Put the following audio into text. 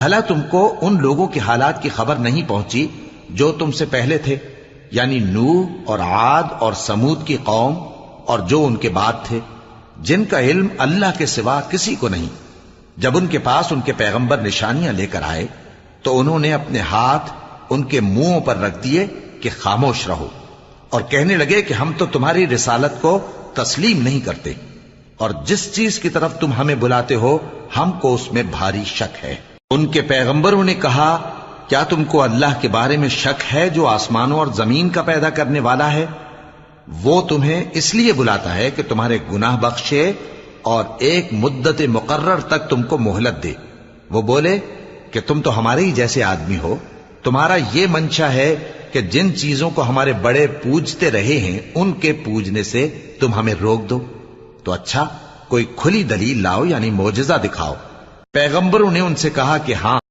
بھلا تم کو ان لوگوں کے حالات کی خبر نہیں پہنچی جو تم سے پہلے تھے، یعنی نوح اور عاد اور سمود کی قوم اور جو ان کے بعد تھے، جن کا علم اللہ کے سوا کسی کو نہیں۔ جب ان کے پاس ان کے پیغمبر نشانیاں لے کر آئے تو انہوں نے اپنے ہاتھ ان کے منہوں پر رکھ دیے کہ خاموش رہو، اور کہنے لگے کہ ہم تو تمہاری رسالت کو تسلیم نہیں کرتے، اور جس چیز کی طرف تم ہمیں بلاتے ہو ہم کو اس میں بھاری شک ہے۔ ان کے پیغمبروں نے کہا، کیا تم کو اللہ کے بارے میں شک ہے جو آسمانوں اور زمین کا پیدا کرنے والا ہے؟ وہ تمہیں اس لیے بلاتا ہے کہ تمہارے گناہ بخشے اور ایک مدت مقرر تک تم کو مہلت دے۔ وہ بولے کہ تم تو ہمارے ہی جیسے آدمی ہو، تمہارا یہ منشا ہے کہ جن چیزوں کو ہمارے بڑے پوجتے رہے ہیں ان کے پوجنے سے تم ہمیں روک دو، تو اچھا کوئی کھلی دلیل لاؤ، یعنی معجزہ دکھاؤ۔ پیغمبروں نے ان سے کہا کہ ہاں